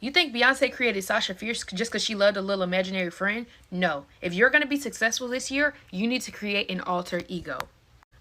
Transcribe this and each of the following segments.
You think Beyonce created Sasha Fierce just because she loved a little imaginary friend? No. If you're going to be successful this year, you need to create an alter ego,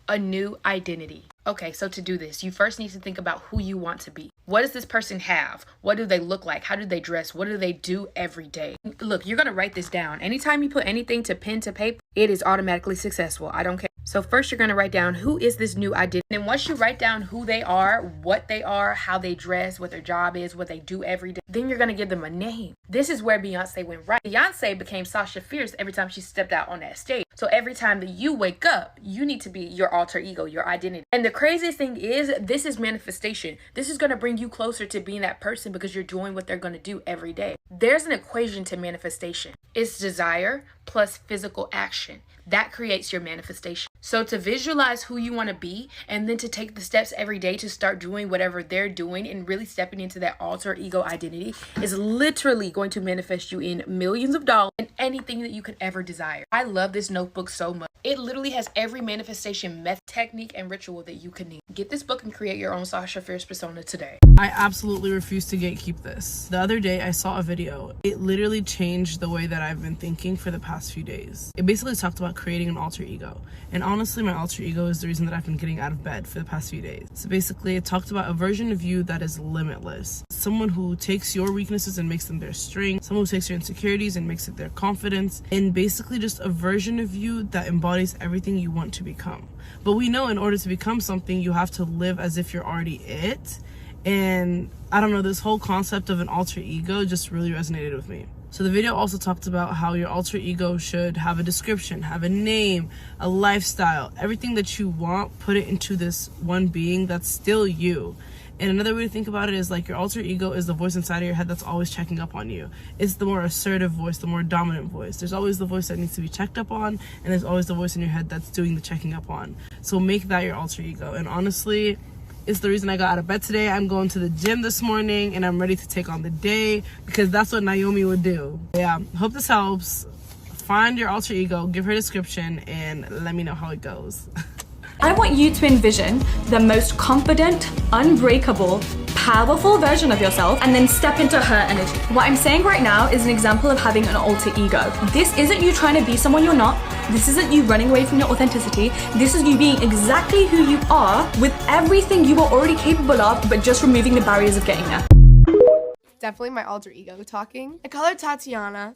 a new identity. Okay, so to do this, you first need to think about who you want to be. What does this person have? What do they look like? How do they dress? What do they do every day? Look, you're going to write this down. Anytime you put anything to pen to paper, it is automatically successful. I don't care. So first you're going to write down who is this new identity. And once you write down who they are, what they are, how they dress, what their job is, what they do every day, then you're going to give them a name. This is where Beyonce went right. Beyonce became Sasha Fierce every time she stepped out on that stage. So every time that you wake up, you need to be your alter ego, your identity. And the craziest thing is, this is manifestation. This is going to bring you closer to being that person because you're doing what they're going to do every day. There's an equation to manifestation. It's desire plus physical action. That creates your manifestation. So to visualize who you want to be and then to take the steps every day to start doing whatever they're doing and really stepping into that alter ego identity is literally going to manifest you in millions of dollars and anything that you could ever desire. I love this notebook so much. It literally has every manifestation method, technique, and ritual that you can need. Get this book and create your own Sasha Fierce persona today. I absolutely refuse to gatekeep this. The other day I saw a video. It literally changed the way that I've been thinking for the past few days. It basically talked about creating an alter ego. And honestly, my alter ego is the reason that I've been getting out of bed for the past few days. So basically, it talked about a version of you that is limitless. Someone who takes your weaknesses and makes them their strength. Someone who takes your insecurities and makes it their confidence. And basically just a version of you that embodies everything you want to become. But we know in order to become something, you have to live as if you're already it. And I don't know, this whole concept of an alter ego just really resonated with me. So the video also talked about how your alter ego should have a description, have a name, a lifestyle, everything that you want, put it into this one being that's still you. And another way to think about it is like your alter ego is the voice inside of your head that's always checking up on you. It's the more assertive voice, the more dominant voice. There's always the voice that needs to be checked up on, and there's always the voice in your head that's doing the checking up on. So make that your alter ego. And honestly, it's the reason I got out of bed today. I'm going to the gym this morning and I'm ready to take on the day because that's what Naomi would do. Yeah, hope this helps. Find your alter ego, give her a description, and let me know how it goes. I want you to envision the most confident, unbreakable, powerful version of yourself and then step into her energy. What I'm saying right now is an example of having an alter ego. This isn't you trying to be someone you're not. This isn't you running away from your authenticity. This is you being exactly who you are with everything you are already capable of, but just removing the barriers of getting there. Definitely my alter ego talking. I call her Tatiana.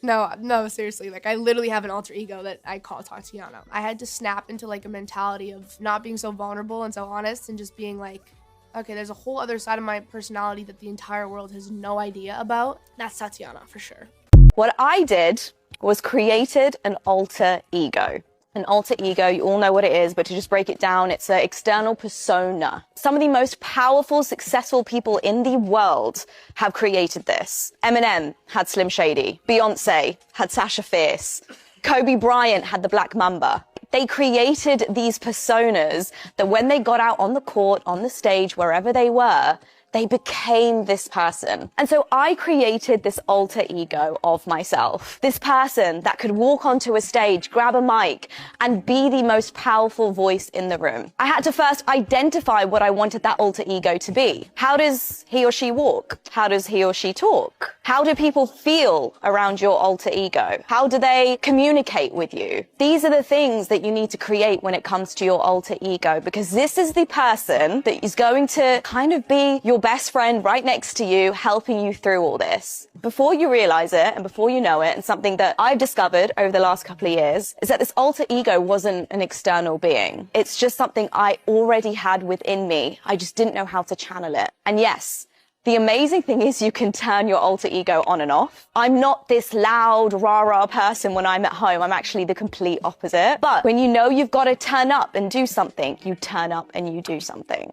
No, seriously, like I literally have an alter ego that I call Tatiana. I had to snap into like a mentality of not being so vulnerable and so honest and just being like, okay, there's a whole other side of my personality that the entire world has no idea about. That's Tatiana for sure. What I did was created an alter ego. An alter ego, you all know what it is, but to just break it down, it's an external persona. Some of the most powerful, successful people in the world have created this. Eminem had Slim Shady. Beyonce had Sasha Fierce. Kobe Bryant had the Black Mamba. They created these personas that when they got out on the court, on the stage, wherever they were, they became this person. And so I created this alter ego of myself. This person that could walk onto a stage, grab a mic, and be the most powerful voice in the room. I had to first identify what I wanted that alter ego to be. How does he or she walk? How does he or she talk? How do people feel around your alter ego? How do they communicate with you? These are the things that you need to create when it comes to your alter ego, because this is the person that is going to kind of be your best friend right next to you, helping you through all this. Before you realize it and before you know it, and something that I've discovered over the last couple of years is that this alter ego wasn't an external being. It's just something I already had within me. I just didn't know how to channel it. And yes, the amazing thing is you can turn your alter ego on and off. I'm not this loud, rah-rah person when I'm at home. I'm actually the complete opposite. But when you know you've got to turn up and do something, you turn up and you do something.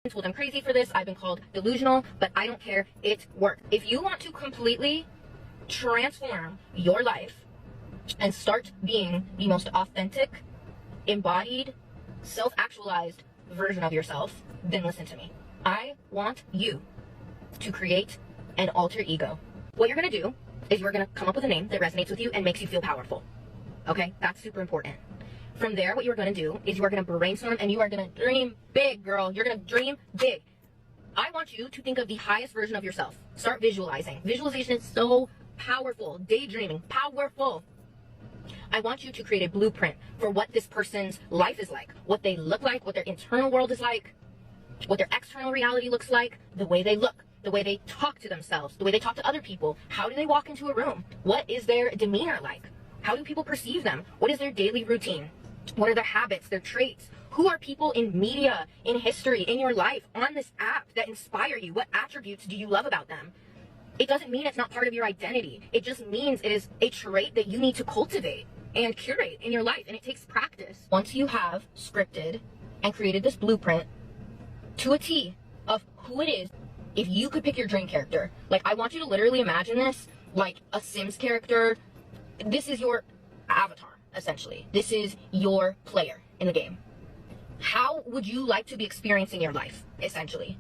Told I'm crazy for this. I've been called delusional, but I don't care. It worked. If you want to completely transform your life and start being the most authentic, embodied, self-actualized version of yourself, then listen to me. I want you to create an alter ego. What you're going to do is you're going to come up with a name that resonates with you and makes you feel powerful. Okay? That's super important. From there, what you're going to do is you are going to brainstorm and you are going to dream big, girl. You're going to dream big. I want you to think of the highest version of yourself. Start visualizing. Visualization is so powerful. Daydreaming, powerful. I want you to create a blueprint for what this person's life is like, what they look like, what their internal world is like, what their external reality looks like, the way they look, the way they talk to themselves, the way they talk to other people. How do they walk into a room? What is their demeanor like? How do people perceive them? What is their daily routine? What are their habits, their traits? Who are people in media, in history, in your life, on this app that inspire you? What attributes do you love about them? It doesn't mean it's not part of your identity. It just means it is a trait that you need to cultivate and curate in your life, and it takes practice. Once you have scripted and created this blueprint to a T of who it is, if you could pick your dream character, like I want you to literally imagine this like a Sims character. This is your avatar, essentially. This is your player in the game. How would you like to be experiencing your life, essentially?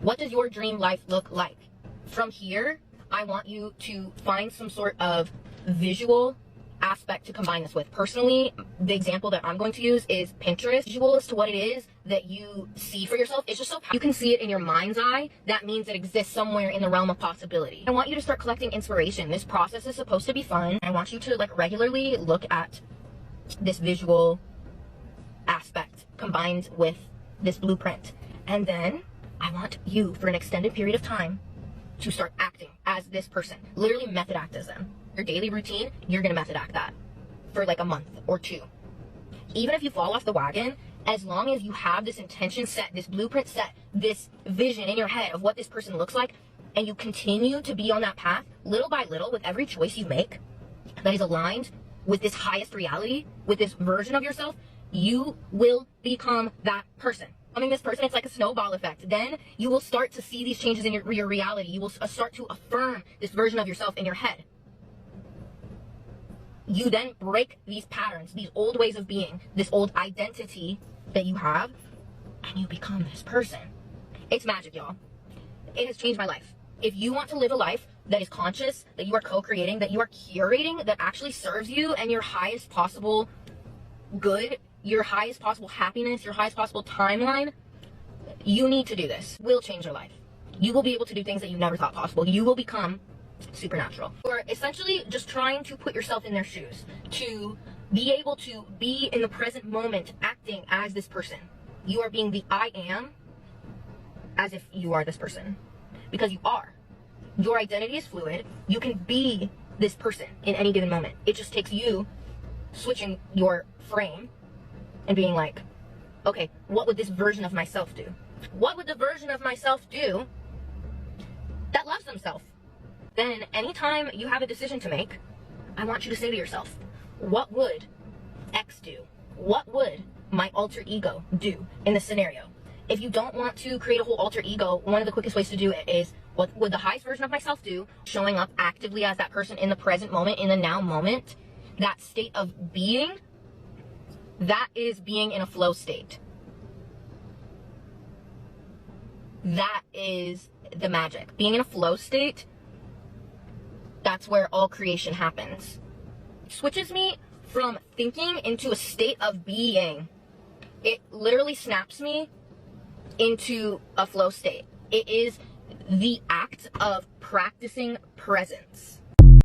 What does your dream life look like? From here, I want you to find some sort of visual aspect to combine this with. Personally, the example that I'm going to use is Pinterest. Visual as to what it is that you see for yourself. It's just so powerful. You can see it in your mind's eye. That means it exists somewhere in the realm of possibility. I want you to start collecting inspiration. This process is supposed to be fun. I want you to like regularly look at this visual aspect combined with this blueprint. And then I want you for an extended period of time to start acting as this person. Literally method act as them. Your daily routine, you're gonna method act that for like a month or two. Even if you fall off the wagon, as long as you have this intention set, this blueprint set, this vision in your head of what this person looks like, and you continue to be on that path, little by little, with every choice you make that is aligned with this highest reality, with this version of yourself, you will become that person. Becoming this person, it's like a snowball effect. Then you will start to see these changes in your reality. You will start to affirm this version of yourself in your head. You then break these patterns, these old ways of being, this old identity that you have, and you become this person. It's magic, y'all. It has changed my life. If you want to live a life that is conscious, that you are co-creating, that you are curating, that actually serves you and your highest possible good, your highest possible happiness, your highest possible timeline, you need to do this. It will change your life. You will be able to do things that you never thought possible. You will become supernatural. Or essentially just trying to put yourself in their shoes, to be able to be in the present moment acting as this person. You are being the I am as if you are this person, because you are. Your identity is fluid. You can be this person in any given moment. It just takes you switching your frame and being like, okay, what would this version of myself do? What would the version of myself do that loves themselves? Then anytime you have a decision to make, I want you to say to yourself, what would X do? What would my alter ego do in this scenario? If you don't want to create a whole alter ego, one of the quickest ways to do it is, what would the highest version of myself do? Showing up actively as that person in the present moment, in the now moment, that state of being, that is being in a flow state. That is the magic. Being in a flow state, that's where all creation happens. It switches me from thinking into a state of being. It literally snaps me into a flow state. It is the act of practicing presence.